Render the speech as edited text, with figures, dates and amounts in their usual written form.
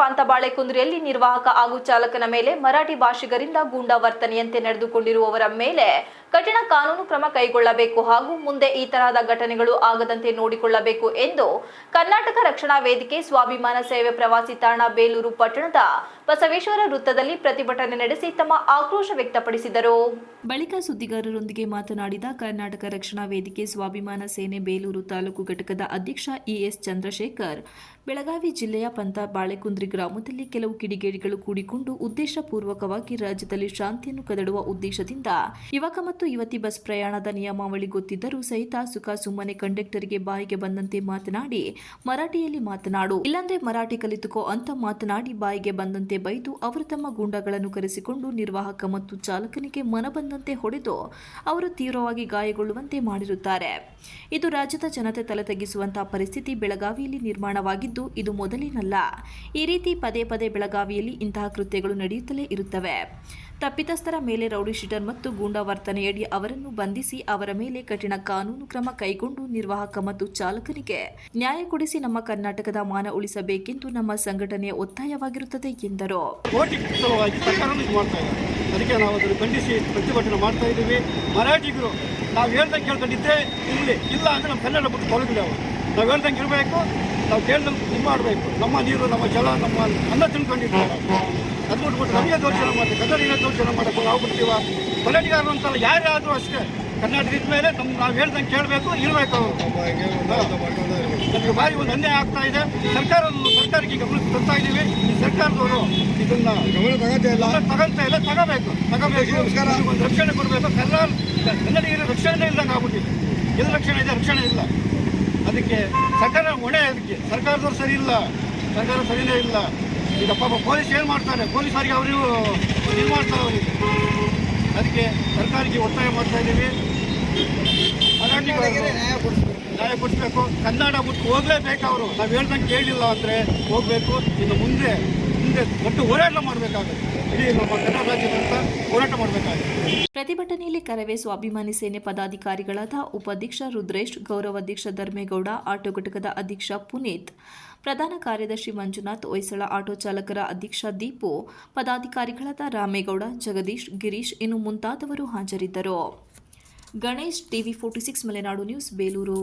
ಪಾಂತಬಾಳೆಕುಂದ್ರಿಯಲ್ಲಿ ನಿರ್ವಾಹಕ ಹಾಗೂ ಚಾಲಕನ ಮೇಲೆ ಮರಾಠಿ ಭಾಷಿಗರಿಂದ ಗೂಂಡಾ ವರ್ತನೆಯಂತೆ ನಡೆದುಕೊಂಡಿರುವವರ ಮೇಲೆ ಕಠಿಣ ಕಾನೂನು ಕ್ರಮ ಕೈಗೊಳ್ಳಬೇಕು ಹಾಗೂ ಮುಂದೆ ಈ ತರಹದ ಘಟನೆಗಳು ಆಗದಂತೆ ನೋಡಿಕೊಳ್ಳಬೇಕು ಎಂದು ಕರ್ನಾಟಕ ರಕ್ಷಣಾ ವೇದಿಕೆ ಸ್ವಾಭಿಮಾನ ಸೇವೆ ಪ್ರವಾಸಿ ತಾಣ ಬೇಲೂರು ಪಟ್ಟಣದ ಬಸವೇಶ್ವರ ವೃತ್ತದಲ್ಲಿ ಪ್ರತಿಭಟನೆ ನಡೆಸಿ ತಮ್ಮ ಆಕ್ರೋಶ ವ್ಯಕ್ತಪಡಿಸಿದರು. ಬಳಿಕ ಸುದ್ದಿಗಾರರೊಂದಿಗೆ ಮಾತನಾಡಿದ ಕರ್ನಾಟಕ ರಕ್ಷಣಾ ವೇದಿಕೆ ಸ್ವಾಭಿಮಾನ ಸೇನೆ ಬೇಲೂರು ತಾಲೂಕು ಘಟಕದ ಅಧ್ಯಕ್ಷ ಇಎಸ್ ಚಂದ್ರಶೇಖರ್, ಬೆಳಗಾವಿ ಜಿಲ್ಲೆಯ ಪಾಂತಬಾಳೆಕುಂದ್ರಿ ಗ್ರಾಮದಲ್ಲಿ ಕೆಲವು ಕಿಡಿಗೇಡಿಗಳು ಕೂಡಿಕೊಂಡು ಉದ್ದೇಶಪೂರ್ವಕವಾಗಿ ರಾಜ್ಯದಲ್ಲಿ ಶಾಂತಿಯನ್ನು ಕದಡುವ ಉದ್ದೇಶದಿಂದ ಯುವಕ ಮತ್ತು ಯುವತಿ ಬಸ್ ಪ್ರಯಾಣದ ನಿಯಮಾವಳಿ ಗೊತ್ತಿದ್ದರೂ ಸಹಿತ ಸುಮ್ಮನೆ ಕಂಡಕ್ಟರ್ಗೆ ಬಾಯಿಗೆ ಬಂದಂತೆ ಮಾತನಾಡಿ ಮರಾಠಿಯಲ್ಲಿ ಮಾತನಾಡು, ಇಲ್ಲಾಂದ್ರೆ ಮರಾಠಿ ಕಲಿತುಕೋ ಅಂತ ಮಾತನಾಡಿ ಬಾಯಿಗೆ ಬಂದಂತೆ ಬೈದು ಅವರು ತಮ್ಮ ಗೂಂಡಾಗಳನ್ನು ಕರೆಸಿಕೊಂಡು ನಿರ್ವಾಹಕ ಮತ್ತು ಚಾಲಕನಿಗೆ ಮನಬಂದಂತೆ ಹೊಡೆದು ಅವರು ತೀವ್ರವಾಗಿ ಗಾಯಗೊಳ್ಳುವಂತೆ ಮಾಡಿರುತ್ತಾರೆ. ಇದು ರಾಜ್ಯದ ಜನತೆ ತಲೆ ತಗ್ಗಿಸುವಂತಹ ಪರಿಸ್ಥಿತಿ ಬೆಳಗಾವಿಯಲ್ಲಿ ನಿರ್ಮಾಣವಾಗಿದ್ದು ಇದು ಮೊದಲೇನಲ್ಲ. ಈ ರೀತಿ ಪದೇ ಪದೇ ಬೆಳಗಾವಿಯಲ್ಲಿ ಇಂತಹ ಕೃತ್ಯಗಳು ನಡೆಯುತ್ತಲೇ ಇರುತ್ತವೆ. ತಪ್ಪಿತಸ್ಥರ ಮೇಲೆ ರೌಡಿ ಶೀಟರ್ ಮತ್ತು ಗೂಂಡಾ ವರ್ತನೆಯಡಿ ಅವರನ್ನು ಬಂಧಿಸಿ ಅವರ ಮೇಲೆ ಕಠಿಣ ಕಾನೂನು ಕ್ರಮ ಕೈಗೊಂಡು ನಿರ್ವಾಹಕ ಮತ್ತು ಚಾಲಕನಿಗೆ ನ್ಯಾಯ ಕೊಡಿಸಿ ನಮ್ಮ ಕರ್ನಾಟಕದ ಮಾನ ಉಳಿಸಬೇಕೆಂದು ನಮ್ಮ ಸಂಘಟನೆಯ ಒತ್ತಾಯವಾಗಿರುತ್ತದೆ ಎಂದರು. ಅದಕ್ಕೆ ನಾವು ಅದನ್ನು ಖಂಡಿಸಿ ಪ್ರತಿಭಟನೆ ಮಾಡ್ತಾ ಇದ್ದೀವಿ. ಮರಾಠಿಗರು ನಾವು ಹೇಳ್ದಂಗೆ ಕೇಳ್ಕೊಂಡಿದ್ದೆ ಇಲ್ಲಿ ಇಲ್ಲ ಅಂದರೆ ನಮ್ಮ ಕನ್ನಡ ಬಿಟ್ಟು ತೊಲಗಿಲ್ಲ. ಅವರು ನಾವು ಹೇಳ್ದಂಗೆ ಇರಬೇಕು, ನಾವು ಕೇಳ್ದಂಗೆ ಇದು ಮಾಡಬೇಕು. ನಮ್ಮ ನೀರು, ನಮ್ಮ ಜಲ, ನಮ್ಮ ಅನ್ನ ತಿಳ್ಕೊಂಡಿರ್ತಾರೆ. ಅದು ಬಿಟ್ಬಿಟ್ಟು ನಮಗೆ ದೌರ್ಜನ್ಯ ಮಾಡಿ ಕನ್ನಡಿಗ ದೌರ್ಜನ್ಯ ಮಾಡೋಕ್ಕೆ ನಾವು ಬಿಡ್ತೀವ. ಮರಾಠಿಗಾರರು ಅಂತಲ್ಲ, ಯಾರಾದರೂ ಅಷ್ಟೇ ಕರ್ನಾಟಕ ಇದ್ದ ಮೇಲೆ ನಾವು ಹೇಳ್ದಂಗೆ ಕೇಳಬೇಕು, ಇರಬೇಕು. ಅವರು ನಮಗೆ ಭಾರಿ ಒಂದು ಅನ್ಯಾಯ ಆಗ್ತಾ ಇದೆ. ಸರ್ಕಾರಕ್ಕೆ ಗಮನಕ್ಕೆ ತರ್ತಾ ಇದ್ದೀವಿ. ಈ ಸರ್ಕಾರದವರು ಇದನ್ನ ತಗೊಂತಾ ಇಲ್ಲ, ತಗೋಬೇಕು. ಒಂದು ರಕ್ಷಣೆ ಕೊಡಬೇಕು. ಕನ್ನಡಿಗರ ರಕ್ಷಣೆ ಇಲ್ದಂಗೆ ಆಗ್ಬಿಟ್ಟಿದೆ. ಎಲ್ಲಿ ರಕ್ಷಣೆ ಇದೆ? ರಕ್ಷಣೆ ಇಲ್ಲ. ಅದಕ್ಕೆ ಸರ್ಕಾರ ಹೊಣೆ. ಅದಕ್ಕೆ ಸರ್ಕಾರದವ್ರು ಸರಿ ಇಲ್ಲ, ಸರ್ಕಾರ ಸರಿಯೇ ಇಲ್ಲ. ಈಗ ಪಾಪ ಪೊಲೀಸ್ ಏನು ಮಾಡ್ತಾರೆ, ಪೊಲೀಸರಿಗೆ ಅವರು ಇದು ಮಾಡ್ತಾರೆ ಅವರಿಗೆ. ಅದಕ್ಕೆ ಸರ್ಕಾರಕ್ಕೆ ಒತ್ತಾಯ ಮಾಡ್ತಾ ಇದ್ದೀವಿ. ನ್ಯಾಯ ಕೊಡಿಸ್ಬೇಕು. ಕನ್ನಡ ಬಿಟ್ಟು ಹೋಗಲೇಬೇಕು. ಅವರು ನಾವು ಹೇಳ್ದಂಗೆ ಕೇಳಿಲ್ಲ ಅಂದರೆ ಹೋಗಬೇಕು. ಇನ್ನು ಮುಂದೆ ದೊಡ್ಡ ಹೋರಾಟ ಮಾಡಬೇಕಾಗುತ್ತೆ. ಇಡೀ ನಮ್ಮ ಕನ್ನಡ ರಾಜ್ಯದಂತ ಹೋರಾಟ ಮಾಡಬೇಕಾಗುತ್ತೆ. ಪ್ರತಿಭಟನೆಯಲ್ಲಿ ಕರವೇ ಸ್ವಾಭಿಮಾನಿ ಸೇನೆ ಪದಾಧಿಕಾರಿಗಳಾದ ಉಪಾಧ್ಯಕ್ಷ ರುದ್ರೇಶ್, ಗೌರವಾಧ್ಯಕ್ಷ ಧರ್ಮೇಗೌಡ, ಆಟೋ ಘಟಕದ ಅಧ್ಯಕ್ಷ ಪುನೀತ್, ಪ್ರಧಾನ ಕಾರ್ಯದರ್ಶಿ ಮಂಜುನಾಥ್, ಹೊಯ್ಸಳ ಆಟೋ ಚಾಲಕರ ಅಧ್ಯಕ್ಷ ದೀಪು, ಪದಾಧಿಕಾರಿಗಳಾದ ರಾಮೇಗೌಡ, ಜಗದೀಶ್, ಗಿರೀಶ್ ಇನ್ನು ಮುಂತಾದವರು ಹಾಜರಿದ್ದರು. Ganesh, TV 46 Malenadu news, Belur.